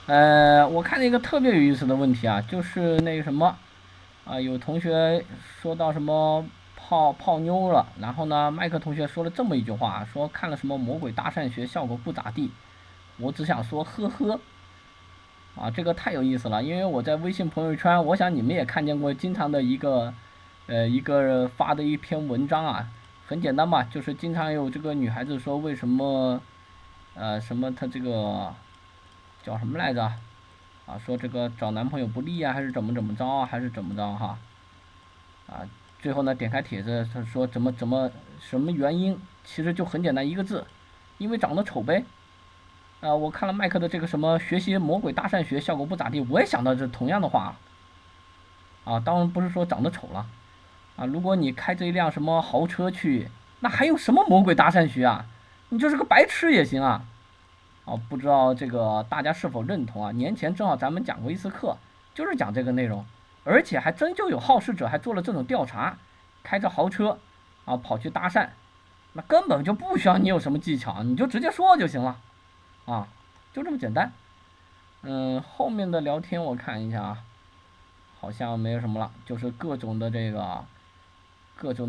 我看见一个特别有意思的问题啊，就是那个什么有同学说到什么泡妞了，然后呢，麦克同学说了这么一句话，说看了什么《魔鬼大善学》，效果不咋地。我只想说，呵呵。这个太有意思了，因为我在微信朋友圈，我想你们也看见过，经常的一个发的一篇文章啊，很简单嘛，就是经常有这个女孩子说为什么什么她这个叫什么来着说这个找男朋友不利啊，还是怎么着啊，还是怎么着哈最后呢点开帖子，他说怎么什么原因，其实就很简单一个字，因为长得丑呗。我看了麦克的这个什么学习魔鬼搭讪学效果不咋地，我也想到这同样的话当然不是说长得丑了如果你开着一辆什么豪车去，那还有什么魔鬼搭讪学啊？你就是个白痴也行啊！不知道这个大家是否认同啊？年前正好咱们讲过一次课，就是讲这个内容，而且还真就有好事者还做了这种调查，开着豪车跑去搭讪，那根本就不需要你有什么技巧，你就直接说就行了啊，就这么简单。后面的聊天我看一下好像没有什么了，就是各种的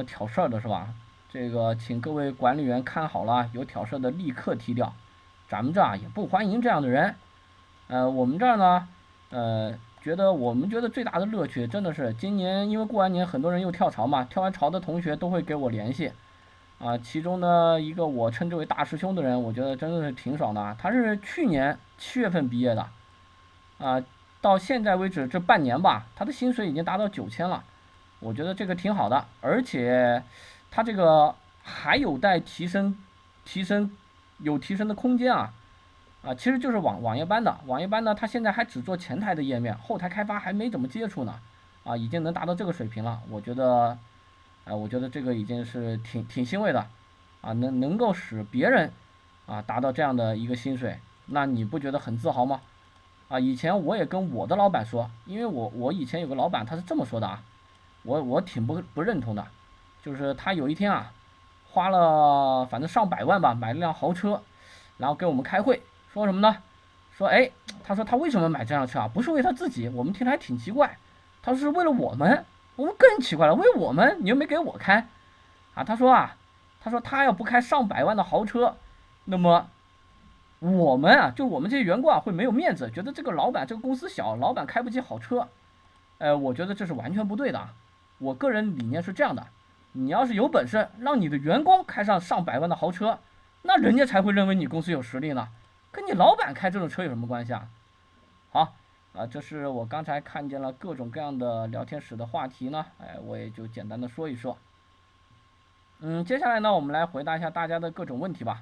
挑事儿的是吧？这个请各位管理员看好了，有挑事儿的立刻踢掉，咱们这也不欢迎这样的人。我们这儿呢，我们觉得最大的乐趣真的是今年因为过完年很多人又跳槽嘛，跳完槽的同学都会给我联系其中呢一个我称之为大师兄的人，我觉得真的是挺爽的他是去年7月份毕业的啊，到现在为止这半年吧，他的薪水已经达到9000了，我觉得这个挺好的，而且他这个还有待提升，提升有提升的空间其实就是网页班的，网页班呢，他现在还只做前台的页面，后台开发还没怎么接触呢，已经能达到这个水平了，我觉得这个已经是挺欣慰的，能够使别人达到这样的一个薪水，那你不觉得很自豪吗？以前我也跟我的老板说，因为我以前有个老板他是这么说的我挺不认同的，就是他有一天花了反正上百万吧，买了辆豪车，然后给我们开会，说什么呢？说他说他为什么买这辆车不是为他自己，我们听着还挺奇怪。他说是为了我们，我们更奇怪了，为我们你又没给我开他说他要不开上百万的豪车，那么我们就我们这些员工会没有面子，觉得这个老板这个公司小，老板开不起好车。我觉得这是完全不对的我个人理念是这样的，你要是有本事让你的员工开上上百万的豪车，那人家才会认为你公司有实力呢，跟你老板开这种车有什么关系好这是我刚才看见了各种各样的聊天室的话题呢，我也就简单的说一说。接下来呢，我们来回答一下大家的各种问题吧。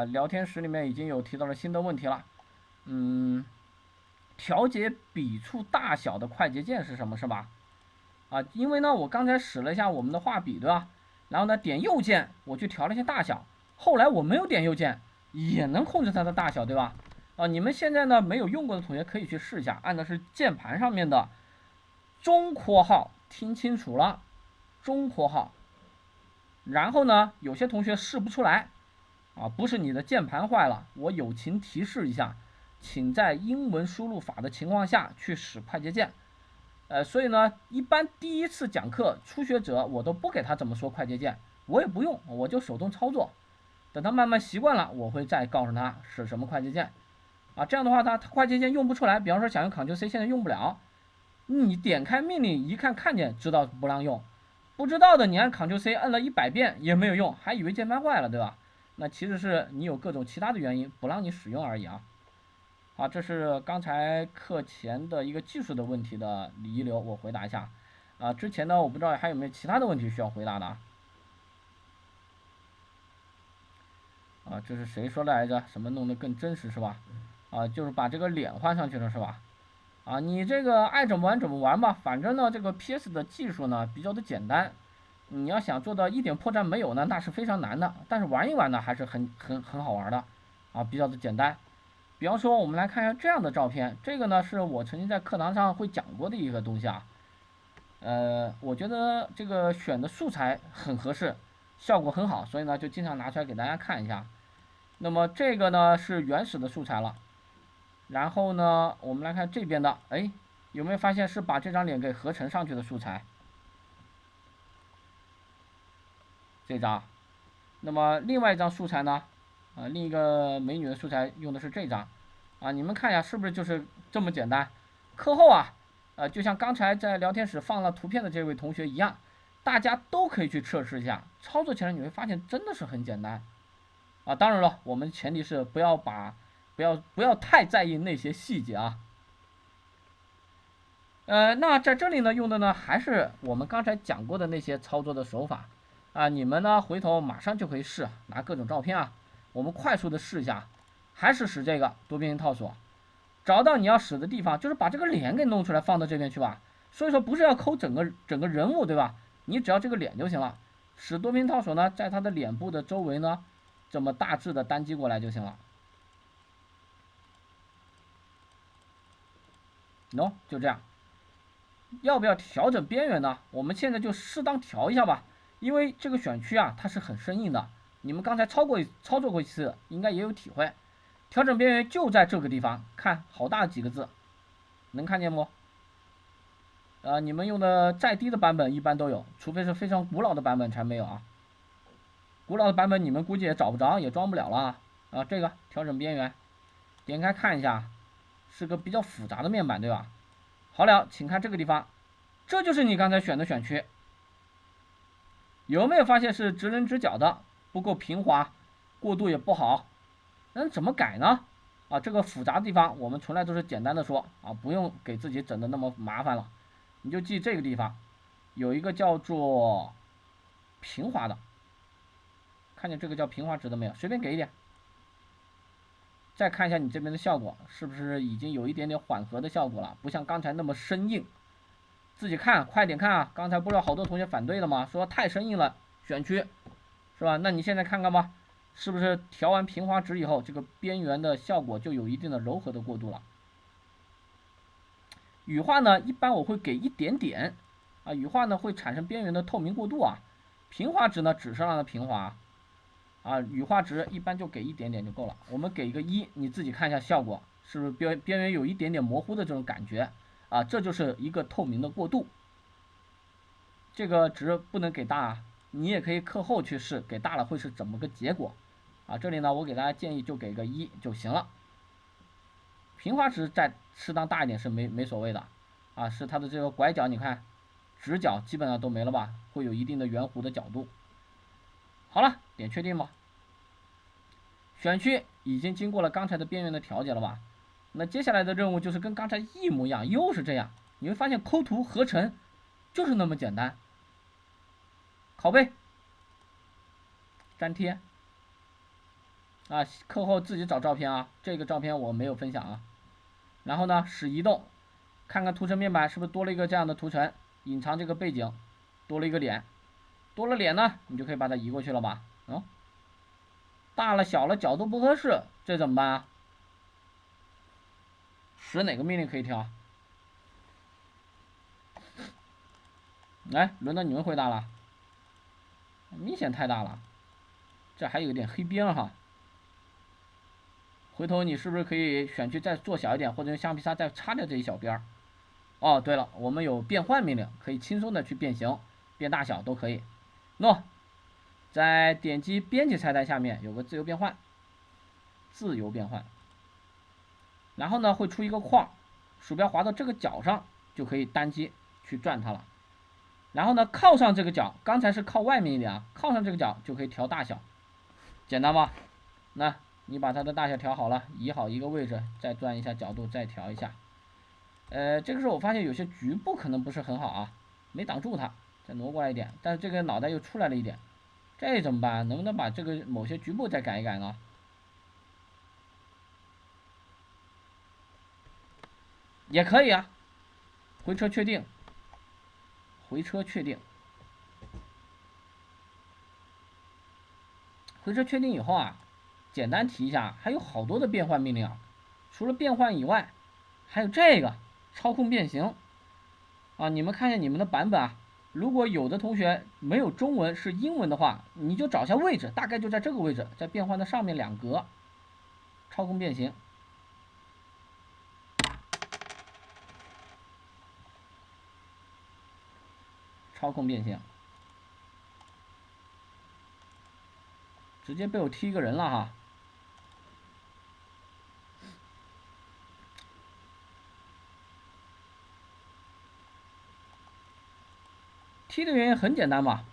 聊天室里面已经有提到了新的问题了。调节笔触大小的快捷键是什么？是吧？因为呢，我刚才使了一下我们的画笔，对吧？然后呢，点右键我去调了一下大小，后来我没有点右键，也能控制它的大小，对吧？你们现在呢没有用过的同学可以去试一下，按的是键盘上面的中括号，听清楚了，中括号。然后呢，有些同学试不出来不是你的键盘坏了，我友情提示一下，请在英文输入法的情况下去使快捷键。所以呢，一般第一次讲课，初学者我都不给他怎么说快捷键，我也不用，我就手动操作。等他慢慢习惯了，我会再告诉他使什么快捷键。这样的话他快捷键用不出来，比方说想用 Ctrl+C 现在用不了，你点开命令一看见知道不让用，不知道的你按 Ctrl+C 摁了100遍也没有用，还以为键盘坏了，对吧？那其实是你有各种其他的原因不让你使用而已好，这是刚才课前的一个技术的问题的遗留，我回答一下。之前呢，我不知道还有没有其他的问题需要回答的这是谁说的来着？什么弄得更真实是吧？就是把这个脸换上去了是吧？你这个爱怎么玩怎么玩吧，反正呢，这个 PS 的技术呢比较的简单，你要想做到一点破绽没有呢，那是非常难的。但是玩一玩呢，还是很好玩的比较的简单。比方说，我们来看一下这样的照片，这个呢是我曾经在课堂上会讲过的一个东西我觉得这个选的素材很合适，效果很好，所以呢就经常拿出来给大家看一下。那么这个呢是原始的素材了，然后呢，我们来看这边的，哎，有没有发现是把这张脸给合成上去的素材？这张。那么另外一张素材呢？另一个美女的素材用的是这张。你们看一下是不是就是这么简单？课后啊，就像刚才在聊天室放了图片的这位同学一样，大家都可以去测试一下，操作起来你会发现真的是很简单。当然了，我们前提是不要太在意那些细节啊。那在这里呢，用的呢还是我们刚才讲过的那些操作的手法你们呢回头马上就可以试，拿各种照片我们快速的试一下，还是使这个多边形套索，找到你要使的地方，就是把这个脸给弄出来放到这边去吧。所以说不是要抠整个人物，对吧？你只要这个脸就行了。使多边形套索呢，在他的脸部的周围呢，这么大致的单击过来就行了。就这样。要不要调整边缘呢？我们现在就适当调一下吧，因为这个选区它是很生硬的，你们刚才操作过一次，应该也有体会。调整边缘就在这个地方，看好大几个字，能看见不？你们用的再低的版本一般都有，除非是非常古老的版本才没有啊。古老的版本你们估计也找不着，也装不了了这个调整边缘，点开看一下，是个比较复杂的面板，对吧？好了，请看这个地方，这就是你刚才选的选区，有没有发现是直棱直角的，不够平滑，过渡也不好？那怎么改呢？这个复杂的地方我们从来都是简单的说不用给自己整的那么麻烦了，你就记这个地方有一个叫做平滑的，看见这个叫平滑值的没有？随便给一点。再看一下你这边的效果，是不是已经有一点点缓和的效果了？不像刚才那么生硬。自己看，快点看啊！刚才不是有好多同学反对了吗？说太生硬了，选区，是吧？那你现在看看吧，是不是调完平滑值以后，这个边缘的效果就有一定的柔和的过渡了？羽化呢，一般我会给一点点，羽化呢会产生边缘的透明过渡平滑值呢只是让它平滑，羽化值一般就给一点点就够了。我们给一个1，你自己看一下效果，是不是边缘有一点点模糊的这种感觉？这就是一个透明的过渡。这个值不能给大你也可以课后去试，给大了会是怎么个结果？这里呢我给大家建议就给个1就行了。平滑值再适当大一点是没所谓的是它的这个拐角，你看直角基本上都没了吧，会有一定的圆弧的角度。好了，点确定吧。选区已经经过了刚才的边缘的调节了吧？那接下来的任务就是跟刚才一模一样，又是这样。你会发现抠图合成就是那么简单。拷贝，粘贴。课后自己找照片这个照片我没有分享然后呢，使移动，看看图层面板是不是多了一个这样的图层，隐藏这个背景，多了一个脸，多了脸呢，你就可以把它移过去了吧？大了小了角度不合适，这怎么办使哪个命令可以调？来，轮到你们回答了。明显太大了，这还有点黑边回头你是不是可以选区再做小一点，或者用橡皮擦再擦掉这一小边对了，我们有变换命令，可以轻松的去变形、变大小都可以。在点击编辑菜单下面有个自由变换，然后呢会出一个框，鼠标滑到这个角上就可以单击去转它了。然后呢靠上这个角，刚才是靠外面一点靠上这个角就可以调大小，简单吧？那你把它的大小调好了，移好一个位置，再转一下角度，再调一下。这个时候我发现有些局部可能不是很好没挡住它，再挪过来一点，但是这个脑袋又出来了一点，这怎么办？能不能把这个某些局部再改一改呢？也可以回车确定，回车确定以后简单提一下，还有好多的变换命令除了变换以外，还有这个操控变形你们看一下你们的版本如果有的同学没有中文是英文的话，你就找一下位置，大概就在这个位置，在变换的上面2格，操控变形。操控变形，直接被我踢一个人了哈。踢的原因很简单嘛，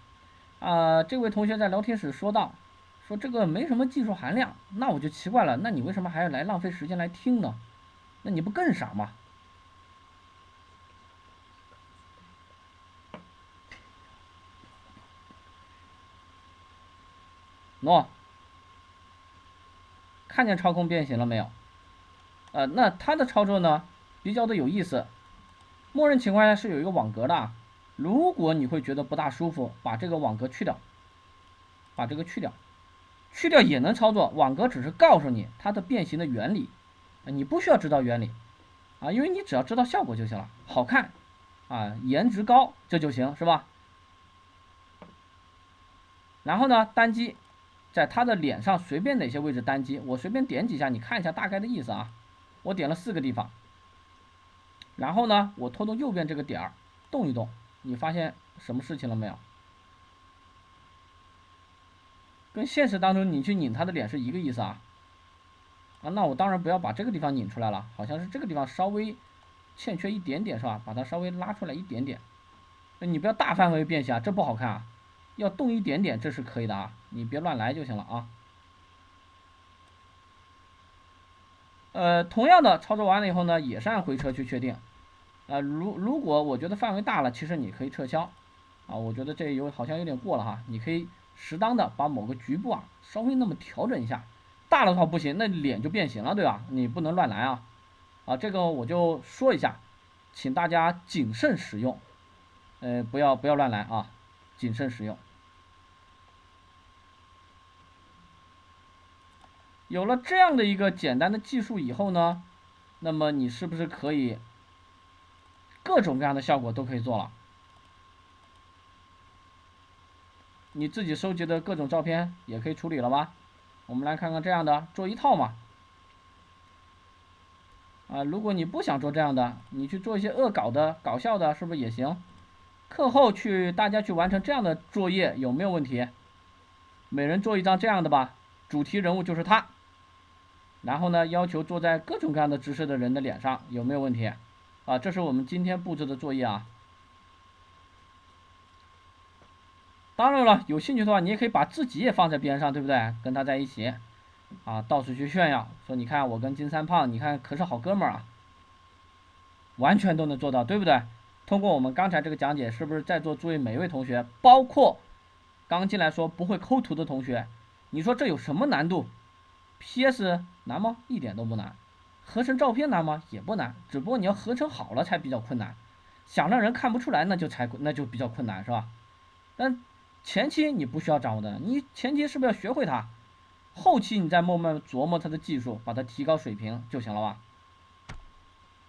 这位同学在聊天室说到，说这个没什么技术含量，那我就奇怪了，那你为什么还要来浪费时间来听呢？那你不更傻吗？喏，看见操控变形了没有？那它的操作呢，比较的有意思。默认情况下是有一个网格的，如果你会觉得不大舒服，把这个网格去掉，把这个去掉，去掉也能操作。网格只是告诉你它的变形的原理，你不需要知道原理啊，因为你只要知道效果就行了，好看啊，颜值高，这就行，是吧？然后呢，单击，在他的脸上随便哪些位置单击，我随便点几下，你看一下大概的意思啊。我点了4个地方，然后呢，我拖动右边这个点儿动一动，你发现什么事情了没有？跟现实当中你去拧他的脸是一个意思啊。那我当然不要把这个地方拧出来了，好像是这个地方稍微欠缺一点点是吧？把它稍微拉出来一点点，你不要大范围变形啊，这不好看啊。要动一点点，这是可以的啊，你别乱来就行了啊。同样的操作完了以后呢，也是按回车去确定。如果我觉得范围大了，其实你可以撤销。我觉得这好像有点过了哈，你可以适当的把某个局部稍微那么调整一下，大的话不行，那脸就变形了，对吧？你不能乱来啊。这个我就说一下，请大家谨慎使用，不要乱来啊，谨慎使用。有了这样的一个简单的技术以后呢，那么你是不是可以各种各样的效果都可以做了？你自己收集的各种照片也可以处理了吧？我们来看看这样的，做一套嘛。如果你不想做这样的，你去做一些恶搞的、搞笑的，是不是也行？课后大家去完成这样的作业有没有问题？每人做一张这样的吧，主题人物就是他。然后呢，要求坐在各种各样的姿势的人的脸上，有没有问题？这是我们今天布置的作业啊。当然了，有兴趣的话，你也可以把自己也放在边上，对不对？跟他在一起，到处去炫耀，说你看我跟金三胖，你看可是好哥们儿啊，完全都能做到，对不对？通过我们刚才这个讲解，是不是在座诸位每位同学，包括刚进来说不会抠图的同学，你说这有什么难度？PS 难吗？一点都不难。合成照片难吗？也不难，只不过你要合成好了才比较困难，想让人看不出来，那就比较困难，是吧？但前期你不需要掌握的，你前期是不是要学会它？后期你再慢慢琢磨它的技术，把它提高水平就行了吧？